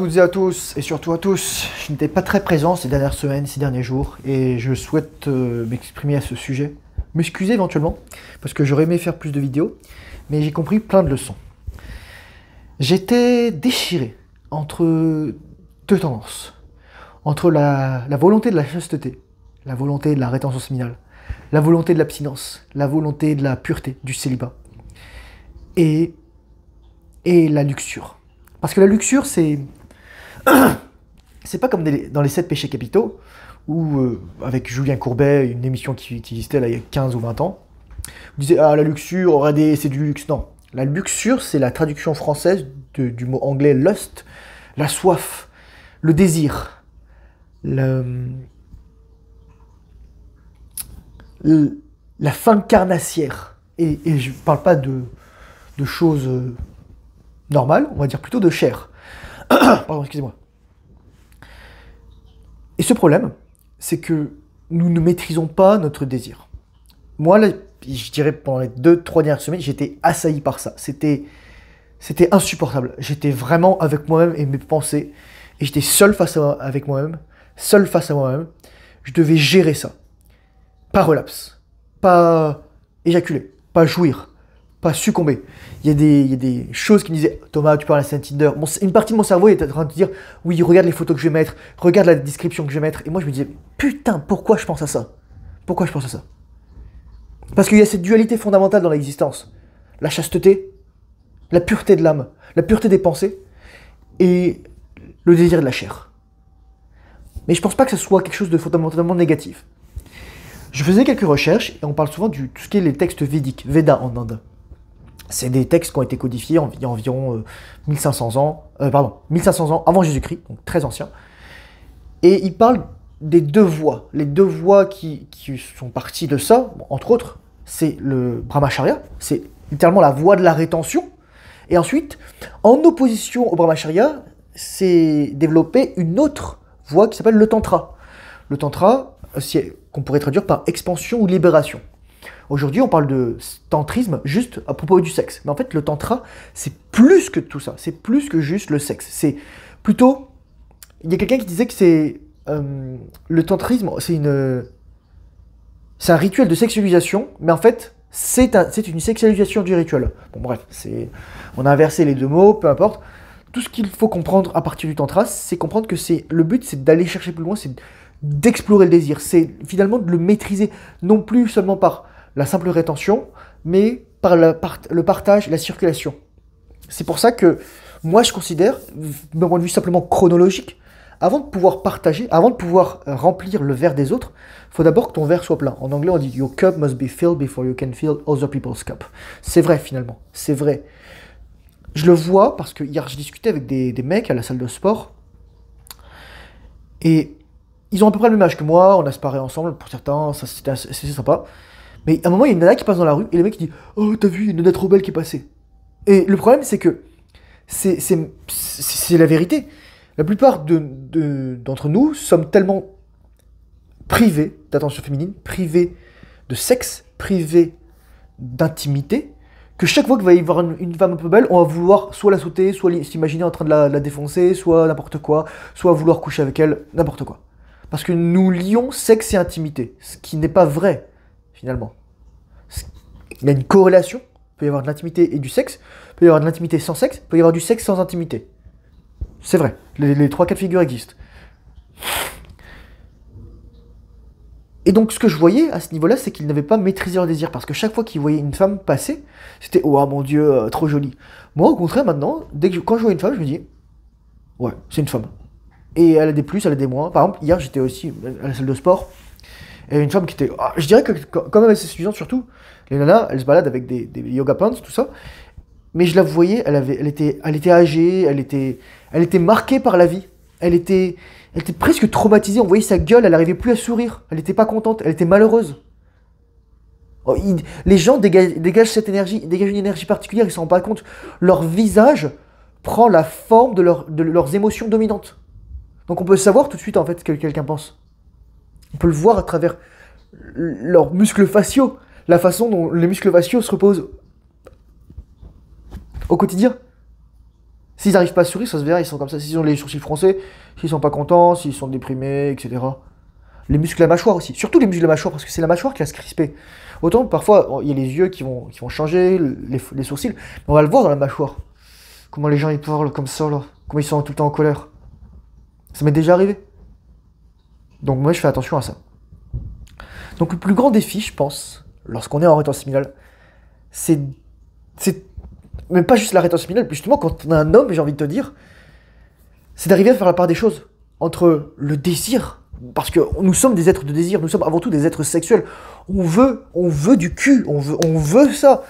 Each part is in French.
toutes et à tous, et surtout à tous. Je n'étais pas très présent ces dernières semaines, ces derniers jours, et je souhaite m'exprimer à ce sujet. M'excuser éventuellement, parce que j'aurais aimé faire plus de vidéos, mais j'ai compris plein de leçons. J'étais déchiré entre deux tendances. Entre la volonté de la chasteté, la volonté de la rétention séminale, la volonté de l'abstinence, la volonté de la pureté, du célibat, et la luxure. Parce que la luxure, c'est pas comme dans les 7 péchés capitaux, où, avec Julien Courbet, une émission qui existait là, il y a 15 ou 20 ans, on disait « Ah, la luxure, c'est du luxe ». Non, la luxure, c'est la traduction française du mot anglais « lust », la soif, le désir, la faim carnassière. Et je ne parle pas de choses normales, on va dire plutôt de chair. Pardon, excusez-moi. Et ce problème, c'est que nous ne maîtrisons pas notre désir. Moi, là, je dirais pendant les 2-3 dernières semaines, j'étais assailli par ça. C'était insupportable. J'étais vraiment avec moi-même et mes pensées. Et j'étais seul avec moi-même. Seul face à moi-même. Je devais gérer ça. Pas relapse. Pas éjaculer. Pas jouir. Pas succomber. Il y a des choses qui me disaient « Thomas, tu parles à Saint-Tinder ». Une partie de mon cerveau était en train de dire « Oui, regarde les photos que je vais mettre. Regarde la description que je vais mettre. » Et moi, je me disais « Putain, pourquoi je pense à ça ? Pourquoi je pense à ça ?» Parce qu'il y a cette dualité fondamentale dans l'existence. La chasteté, la pureté de l'âme, la pureté des pensées et le désir de la chair. Mais je pense pas que ce soit quelque chose de fondamentalement négatif. Je faisais quelques recherches et on parle souvent de tout ce qui est les textes védiques, Veda en Inde. C'est des textes qui ont été codifiés il y a environ 1500 ans avant Jésus-Christ, donc très anciens. Et ils parlent des deux voies. Les deux voies qui sont parties de ça, bon, entre autres, c'est le Brahmacharya, c'est littéralement la voie de la rétention. Et ensuite, en opposition au Brahmacharya, c'est développé une autre voie qui s'appelle le Tantra. Le Tantra, qu'on pourrait traduire par expansion ou libération. Aujourd'hui, on parle de tantrisme juste à propos du sexe. Mais en fait, le tantra, c'est plus que tout ça. C'est plus que juste le sexe. C'est plutôt... Il y a quelqu'un qui disait que c'est... le tantrisme, c'est un rituel de sexualisation, mais en fait, c'est une sexualisation du rituel. Bon, bref, on a inversé les deux mots, peu importe. Tout ce qu'il faut comprendre à partir du tantra, c'est comprendre que le but, c'est d'aller chercher plus loin, c'est d'explorer le désir. C'est finalement de le maîtriser, non plus seulement par la simple rétention, mais par le partage, la circulation. C'est pour ça que moi je considère, d'un point de vue simplement chronologique, avant de pouvoir partager, avant de pouvoir remplir le verre des autres, il faut d'abord que ton verre soit plein. En anglais on dit « Your cup must be filled before you can fill other people's cup ». C'est vrai finalement, c'est vrai. Je le vois parce que hier je discutais avec des mecs à la salle de sport, et ils ont à peu près le même âge que moi, on a sparé ensemble, pour certains, ça c'était assez sympa. Mais à un moment, il y a une nana qui passe dans la rue, et le mec dit « Oh, t'as vu, il y a une nana trop belle qui est passée. » Et le problème, c'est que c'est la vérité. La plupart d'entre nous sommes tellement privés d'attention féminine, privés de sexe, privés d'intimité, que chaque fois qu'il va y avoir une femme un peu belle, on va vouloir soit la sauter, soit s'imaginer en train de la défoncer, soit n'importe quoi, soit vouloir coucher avec elle, n'importe quoi. Parce que nous lions sexe et intimité, ce qui n'est pas vrai. Finalement. Il y a une corrélation, il peut y avoir de l'intimité et du sexe, il peut y avoir de l'intimité sans sexe, il peut y avoir du sexe sans intimité. C'est vrai, les 3 cas de figure existent. Et donc ce que je voyais à ce niveau-là, c'est qu'ils n'avaient pas maîtrisé leur désir, parce que chaque fois qu'ils voyaient une femme passer, c'était « Oh mon Dieu, trop jolie ». Moi au contraire maintenant, quand je vois une femme, je me dis « Ouais, c'est une femme ». Et elle a des plus, elle a des moins. Par exemple, hier j'étais aussi à la salle de sport, et une femme qui était... je dirais que quand même assez suffisante, surtout. Les nanas, elles se baladent avec des yoga pants, tout ça. Mais je la voyais, elle était âgée, elle était marquée par la vie. Elle était presque traumatisée. On voyait sa gueule, elle n'arrivait plus à sourire. Elle n'était pas contente, elle était malheureuse. Les gens dégagent cette énergie, ils dégagent une énergie particulière, ils ne s'en rendent pas compte. Leur visage prend la forme de leurs émotions dominantes. Donc on peut savoir tout de suite en fait ce que quelqu'un pense. On peut le voir à travers leurs muscles faciaux, la façon dont les muscles faciaux se reposent au quotidien. S'ils n'arrivent pas à sourire, ça se verra, ils sont comme ça. S'ils ont les sourcils froncés, s'ils sont pas contents, s'ils sont déprimés, etc. Les muscles de la mâchoire aussi. Surtout les muscles de la mâchoire, parce que c'est la mâchoire qui va se crisper. Autant, parfois, il y a les yeux qui vont changer, les sourcils. Mais on va le voir dans la mâchoire. Comment les gens, ils parlent comme ça, là. Comment ils sont tout le temps en colère. Ça m'est déjà arrivé. Donc moi, je fais attention à ça. Donc le plus grand défi, je pense, lorsqu'on est en rétention séminale, c'est même pas juste la rétention séminale, mais justement, quand on est un homme, j'ai envie de te dire, c'est d'arriver à faire la part des choses entre le désir, parce que nous sommes des êtres de désir, nous sommes avant tout des êtres sexuels. On veut du cul, on veut ça.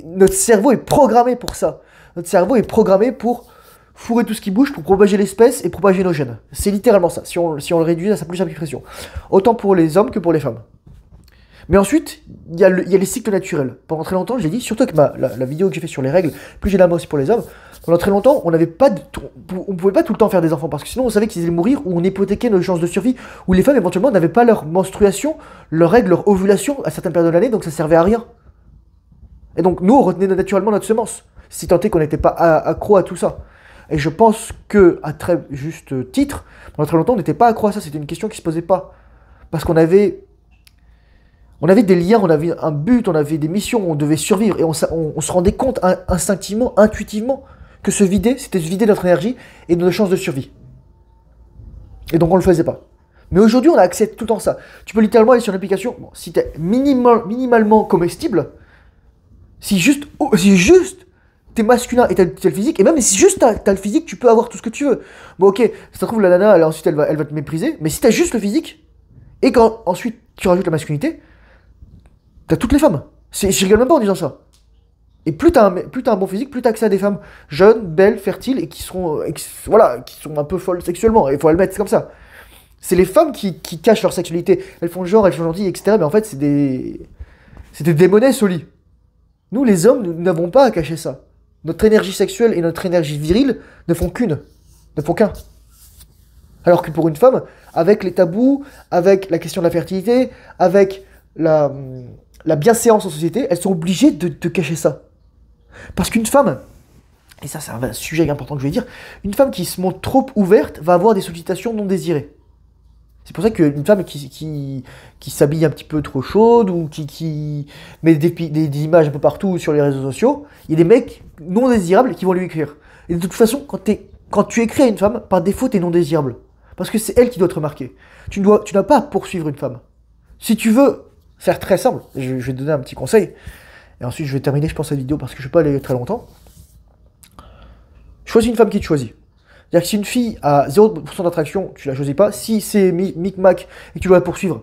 Notre cerveau est programmé pour ça. Notre cerveau est programmé pour fourrer tout ce qui bouge, pour propager l'espèce et propager nos gènes. C'est littéralement ça, si on le réduit à sa plus simple expression. Autant pour les hommes que pour les femmes. Mais ensuite, il y a les cycles naturels. Pendant très longtemps, j'ai dit, surtout avec la vidéo que j'ai fait sur les règles, plus généralement aussi pour les hommes, pendant très longtemps, on pouvait pas tout le temps faire des enfants, parce que sinon on savait qu'ils allaient mourir, ou on hypothéquait nos chances de survie, ou les femmes éventuellement n'avaient pas leur menstruation, leur règle, leur ovulation à certaines périodes de l'année, donc ça servait à rien. Et donc nous, on retenait naturellement notre semence, si tant est qu'on n'était pas accro à tout ça. Et je pense que, à très juste titre, pendant très longtemps, on n'était pas accro à ça, c'était une question qui se posait pas. Parce qu'on avait des liens, on avait un but, on avait des missions, on devait survivre, et on se rendait compte instinctivement, intuitivement, que c'était se vider notre énergie et de nos chances de survie. Et donc on le faisait pas. Mais aujourd'hui, on a accès tout le temps à ça. Tu peux littéralement aller sur une application, bon, si t'es minimalement comestible, si juste t'es masculin et t'as le physique, et même si juste t'as le physique, tu peux avoir tout ce que tu veux. Bon ok, ça se trouve la nana, ensuite elle va te mépriser, mais si t'as juste le physique, et quand ensuite tu rajoutes la masculinité, t'as toutes les femmes. Je rigole même pas en disant ça. Et plus t'as un bon physique, plus t'as accès à des femmes jeunes, belles, fertiles, et qui sont un peu folles sexuellement. Il faut le mettre, c'est comme ça. C'est les femmes qui cachent leur sexualité. Elles font genre, elles sont gentilles, etc. Mais en fait, c'est des démonesses au lit. Nous, les hommes, nous n'avons pas à cacher ça. Notre énergie sexuelle et notre énergie virile ne font qu'un. Alors que pour une femme, avec les tabous, avec la question de la fertilité, avec la bienséance en société, elles sont obligées de cacher ça. Parce qu'une femme, et ça c'est un sujet important que je vais dire, une femme qui se montre trop ouverte va avoir des sollicitations non désirées. C'est pour ça qu'une femme qui s'habille un petit peu trop chaude ou qui met des images un peu partout sur les réseaux sociaux, il y a des mecs non désirables qui vont lui écrire. Et de toute façon, quand tu écris à une femme, par défaut, t'es non désirable. Parce que c'est elle qui doit te remarquer. Tu n'as pas à poursuivre une femme. Si tu veux faire très simple, je vais te donner un petit conseil, et ensuite je vais terminer, je pense, cette vidéo parce que je ne vais pas aller très longtemps. Choisis une femme qui te choisit. C'est-à-dire que si une fille a 0% d'attraction, tu la choisis pas. Si c'est micmac et que tu dois la poursuivre,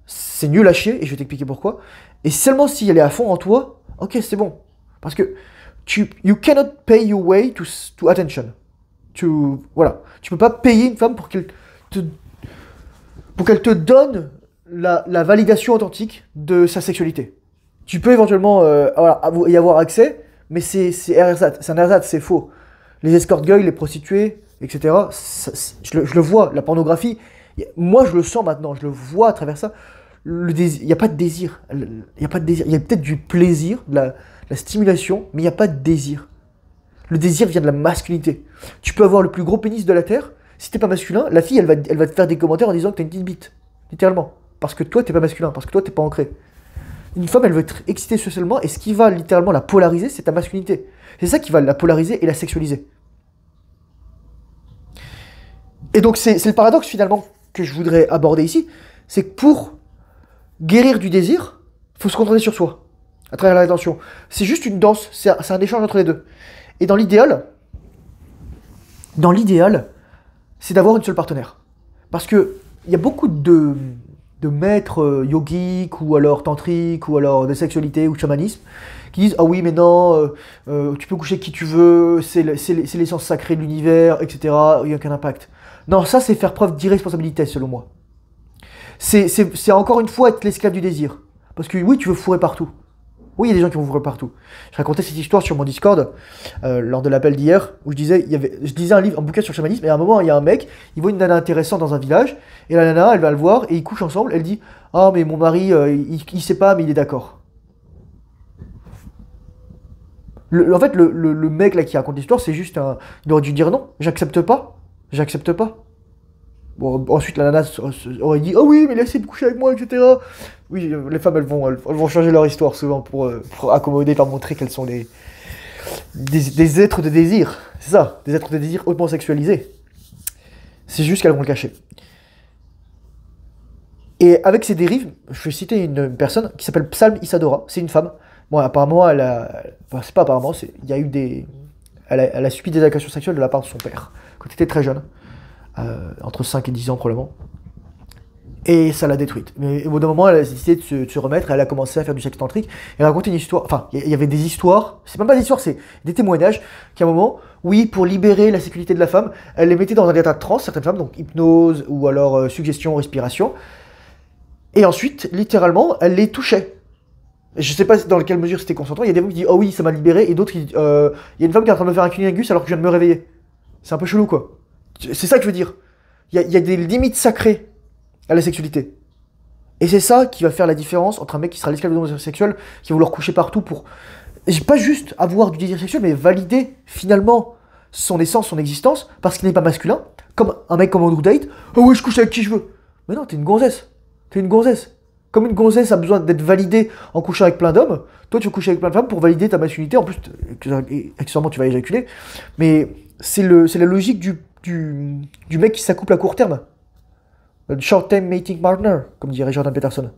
c'est nul à chier, et je vais t'expliquer pourquoi. Et seulement si elle est à fond en toi, ok, c'est bon. Parce que you cannot pay your way to attention. Voilà. Tu peux pas payer une femme pour qu'elle te donne la validation authentique de sa sexualité. Tu peux éventuellement y avoir accès, mais c'est un ersatz, c'est faux. Les escort girls, les prostituées, etc. Je le vois, la pornographie. Moi, je le sens maintenant, je le vois à travers ça. Il n'y a pas de désir. Il y a peut-être du plaisir, de la stimulation, mais il n'y a pas de désir. Le désir vient de la masculinité. Tu peux avoir le plus gros pénis de la Terre. Si t'es pas masculin, la fille, elle va te faire des commentaires en disant que t'as une petite bite. Littéralement. Parce que toi, t'es pas masculin. Parce que toi, t'es pas ancré. Une femme, elle veut être excitée socialement. Et ce qui va littéralement la polariser, c'est ta masculinité. C'est ça qui va la polariser et la sexualiser. Et donc, c'est le paradoxe, finalement, que je voudrais aborder ici. C'est que pour guérir du désir, il faut se concentrer sur soi. À travers la rétention. C'est juste une danse. C'est un échange entre les deux. Et dans l'idéal, c'est d'avoir une seule partenaire. Parce que il y a beaucoup de maîtres yogiques ou alors tantriques ou alors de sexualité ou de chamanisme qui disent ah oui mais non, tu peux coucher avec qui tu veux, c'est l'essence sacrée de l'univers, etc. Il n'y a aucun impact. Non, ça c'est faire preuve d'irresponsabilité selon moi. C'est encore une fois être l'esclave du désir. Parce que oui, tu veux fourrer partout. Oui, il y a des gens qui vont fourrer partout. Je racontais cette histoire sur mon Discord lors de l'appel d'hier où je lisais un bouquin sur le chamanisme et à un moment il y a un mec, il voit une nana intéressante dans un village et la nana elle va le voir et ils couchent ensemble. Elle dit ah mais mon mari il sait pas mais il est d'accord. En fait, le mec là qui raconte l'histoire, c'est juste un. Il aurait dû dire non, j'accepte pas. J'accepte pas. Bon, ensuite, la nana aurait dit, oh oui, mais laissez me coucher avec moi, etc. Oui, les femmes, elles vont changer leur histoire souvent pour accommoder, pour montrer qu'elles sont des êtres de désir. C'est ça, des êtres de désir hautement sexualisés. C'est juste qu'elles vont le cacher. Et avec ces dérives, je vais citer une personne qui s'appelle Psalm Isadora. C'est une femme. Bon, apparemment, enfin, c'est pas apparemment, il y a eu des. Elle a subi des agressions sexuelles de la part de son père, quand elle était très jeune. Entre 5 et 10 ans probablement. Et ça l'a détruite. Mais au bout d'un moment, elle a décidé de se remettre, elle a commencé à faire du sexe tantrique, et raconter une histoire, enfin, il y avait des histoires, c'est même pas des histoires, c'est des témoignages, qu'à un moment, oui, pour libérer la sécurité de la femme, elle les mettait dans un état de transe, certaines femmes, donc hypnose, ou alors suggestion, respiration, et ensuite, littéralement, elle les touchait. Je sais pas dans quelle mesure c'était consentant, il y a des femmes qui disent, oh oui, ça m'a libéré, et d'autres qui disent, il y a une femme qui est en train de me faire un cunnilingus alors que je viens de me réveiller. C'est un peu chelou, quoi. C'est ça que je veux dire. Il y a des limites sacrées à la sexualité. Et c'est ça qui va faire la différence entre un mec qui sera l'esclave de l'homosexuel, qui va vouloir coucher partout pour. Pas juste avoir du désir sexuel, mais valider finalement son essence, son existence, parce qu'il n'est pas masculin, comme un mec comme Andrew Tate. Oh oui, je couche avec qui je veux. Mais non, t'es une gonzesse. T'es une gonzesse. Comme une gonzesse a besoin d'être validée en couchant avec plein d'hommes, toi tu veux coucher avec plein de femmes pour valider ta masculinité. En plus, accessoirement, tu vas éjaculer. Mais c'est la logique du mec qui s'accouple à court terme. Le short-term mating partner, comme dirait Jordan Peterson.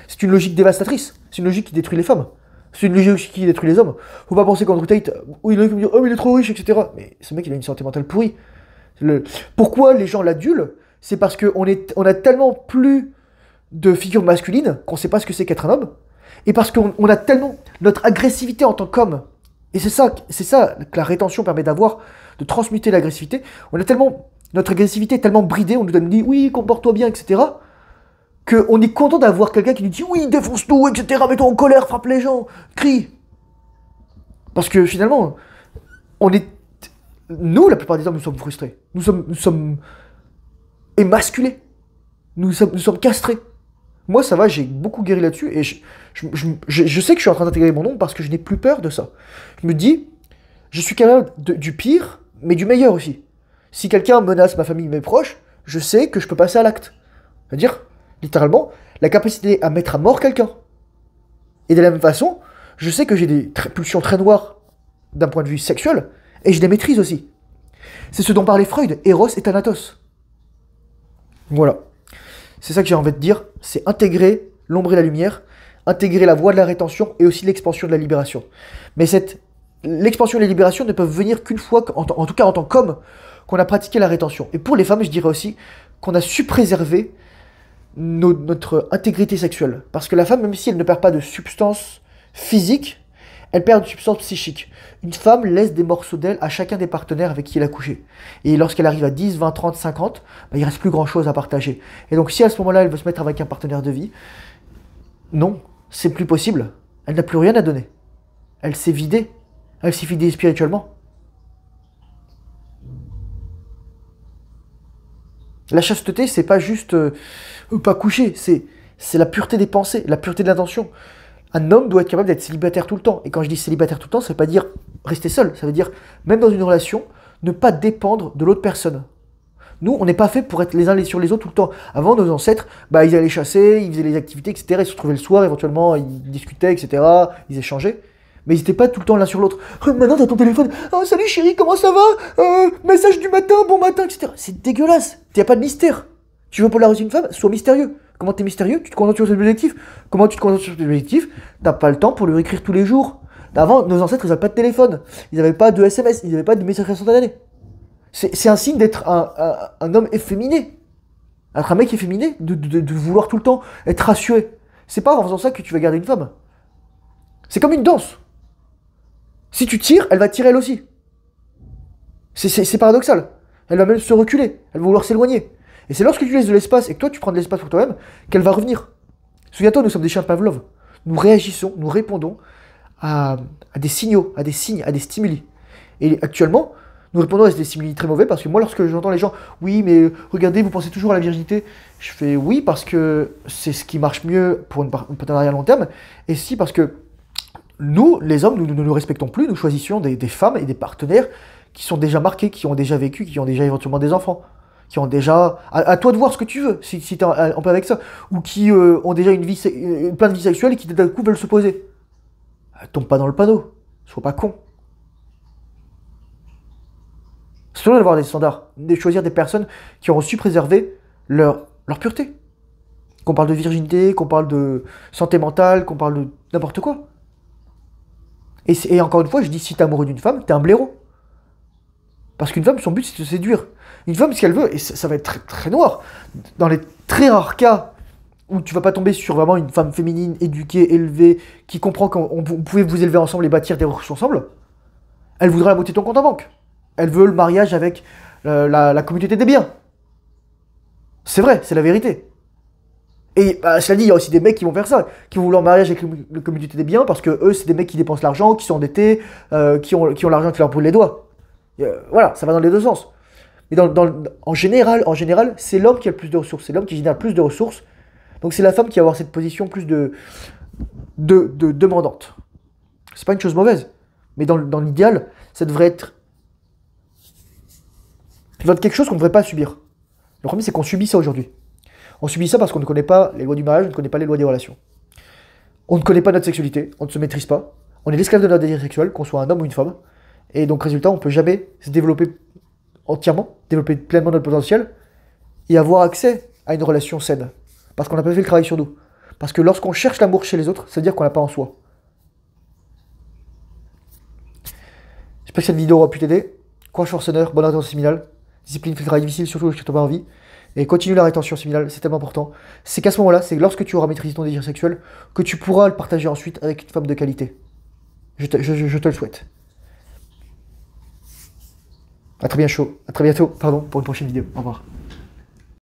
C'est une logique dévastatrice. C'est une logique qui détruit les femmes. C'est une logique qui détruit les hommes. Faut pas penser qu'Andrew Tate, oh, il me dire, oh, mais il est trop riche, etc. Mais ce mec, il a une santé mentale pourrie. Pourquoi les gens l'adulent? C'est parce qu'on a tellement plus de figures masculines qu'on sait pas ce que c'est qu'être un homme. Et parce qu'on a tellement notre agressivité en tant qu'homme. Et c'est ça que la rétention permet d'avoir, de transmuter l'agressivité. Notre agressivité est tellement bridée, on nous dit oui, comporte-toi bien, etc. Qu'on est content d'avoir quelqu'un qui nous dit oui, défonce tout, etc. Mets-toi en colère, frappe les gens, crie. Parce que finalement, nous, la plupart des hommes, nous sommes frustrés. Nous sommes émasculés. Nous sommes castrés. Moi, ça va, j'ai beaucoup guéri là-dessus et je sais que je suis en train d'intégrer mon nom parce que je n'ai plus peur de ça. Je me dis, je suis capable du pire, mais du meilleur aussi. Si quelqu'un menace ma famille, mes proches, je sais que je peux passer à l'acte. C'est-à-dire, littéralement, la capacité à mettre à mort quelqu'un. Et de la même façon, je sais que j'ai des pulsions très noires d'un point de vue sexuel, et je les maîtrise aussi. C'est ce dont parlait Freud, Eros et Thanatos. Voilà. C'est ça que j'ai envie de dire, c'est intégrer l'ombre et la lumière, intégrer la voie de la rétention et aussi l'expansion de la libération. Mais l'expansion et la libération ne peuvent venir qu'une fois, en tout cas en tant qu'homme, qu'on a pratiqué la rétention. Et pour les femmes, je dirais aussi qu'on a su préserver notre intégrité sexuelle. Parce que la femme, même si elle ne perd pas de substance physique, elle perd de substance psychique. Une femme laisse des morceaux d'elle à chacun des partenaires avec qui elle a couché. Et lorsqu'elle arrive à 10, 20, 30, 50, bah, il reste plus grand chose à partager. Et donc si à ce moment-là, elle veut se mettre avec un partenaire de vie, non, c'est plus possible. Elle n'a plus rien à donner. Elle s'est vidée. Elle s'est vidée spirituellement. La chasteté, c'est pas juste pas coucher, c'est la pureté des pensées, la pureté de l'intention. Un homme doit être capable d'être célibataire tout le temps. Et quand je dis célibataire tout le temps, ça veut pas dire rester seul. Ça veut dire, même dans une relation, ne pas dépendre de l'autre personne. Nous, on n'est pas fait pour être les uns sur les autres tout le temps. Avant, nos ancêtres, bah, ils allaient chasser, ils faisaient les activités, etc. Ils se retrouvaient le soir, éventuellement, ils discutaient, etc. Ils échangeaient. Mais ils n'étaient pas tout le temps l'un sur l'autre. Maintenant, t'as ton téléphone. Oh, salut chérie, comment ça va? Message du matin, bon matin, etc. C'est dégueulasse. Il n'y a pas de mystère. Tu veux polariser une femme? Sois mystérieux. Comment t'es mystérieux? Tu te concentres sur tes objectifs. Comment tu te concentres sur tes objectifs? T'as pas le temps pour lui écrire tous les jours. Avant, nos ancêtres, ils n'avaient pas de téléphone. Ils n'avaient pas de SMS. Ils n'avaient pas de messages instantanés. C'est un signe d'être un homme efféminé. Être un mec efféminé, de vouloir tout le temps être rassuré. C'est pas en faisant ça que tu vas garder une femme. C'est comme une danse. Si tu tires, elle va tirer elle aussi. C'est paradoxal. Elle va même se reculer. Elle va vouloir s'éloigner. Et c'est lorsque tu laisses de l'espace et que toi tu prends de l'espace pour toi-même qu'elle va revenir. Souviens-toi, nous sommes des chiens de Pavlov. Nous réagissons, nous répondons à des signaux, à des signes, à des stimuli. Et actuellement, nous répondons à des stimuli très mauvais parce que moi, lorsque j'entends les gens, oui, mais regardez, vous pensez toujours à la virginité, je fais oui parce que c'est ce qui marche mieux pour une partenariat à long terme, et si parce que nous, les hommes, nous ne nous respectons plus, nous choisissions des femmes et des partenaires qui sont déjà marqués, qui ont déjà vécu, qui ont déjà éventuellement des enfants, qui ont déjà... À toi de voir ce que tu veux, si t'es en paix avec ça. Ou qui ont déjà plein de vie sexuelle et qui d'un coup veulent se poser. Tombe pas dans le panneau. Sois pas con. C'est toujours d'avoir des standards. De choisir des personnes qui auront su préserver leur pureté. Qu'on parle de virginité, qu'on parle de santé mentale, qu'on parle de n'importe quoi. Et encore une fois, je dis, si t'es amoureux d'une femme, t'es un blaireau. Parce qu'une femme, son but, c'est de te séduire. Une femme, ce qu'elle veut, et ça va être très, très noir, dans les très rares cas où tu vas pas tomber sur vraiment une femme féminine, éduquée, élevée, qui comprend qu'on pouvait vous élever ensemble et bâtir des ressources ensemble, elle voudra la moitié de ton compte en banque. Elle veut le mariage avec la communauté des biens. C'est vrai, c'est la vérité. Et cela dit, il y a aussi des mecs qui vont faire ça, qui vont vouloir mariage avec la communauté des biens, parce que eux, c'est des mecs qui dépensent l'argent, qui sont endettés, qui ont l'argent qui leur brûle les doigts. Voilà, ça va dans les deux sens. Mais en général, c'est l'homme qui a le plus de ressources, c'est l'homme qui génère le plus de ressources. Donc c'est la femme qui va avoir cette position plus de demandante. C'est pas une chose mauvaise, mais dans l'idéal, ça devrait être quelque chose qu'on ne devrait pas subir. Le problème, c'est qu'on subit ça aujourd'hui. On subit ça parce qu'on ne connaît pas les lois du mariage, on ne connaît pas les lois des relations. On ne connaît pas notre sexualité, on ne se maîtrise pas. On est l'esclave de notre désir sexuel, qu'on soit un homme ou une femme. Et donc, résultat, on ne peut jamais se développer entièrement, développer pleinement notre potentiel et avoir accès à une relation saine. Parce qu'on n'a pas fait le travail sur nous. Parce que lorsqu'on cherche l'amour chez les autres, ça veut dire qu'on l'a pas en soi. J'espère que cette vidéo aura pu t'aider. Courage forceneur, bonne rétention séminale. Discipline fait le travail difficile, surtout lorsque tu n'as pas envie. Et continue la rétention séminale, c'est tellement important. C'est qu'à ce moment-là, c'est lorsque tu auras maîtrisé ton désir sexuel, que tu pourras le partager ensuite avec une femme de qualité. Je te le souhaite. À très bientôt, pour une prochaine vidéo. Au revoir.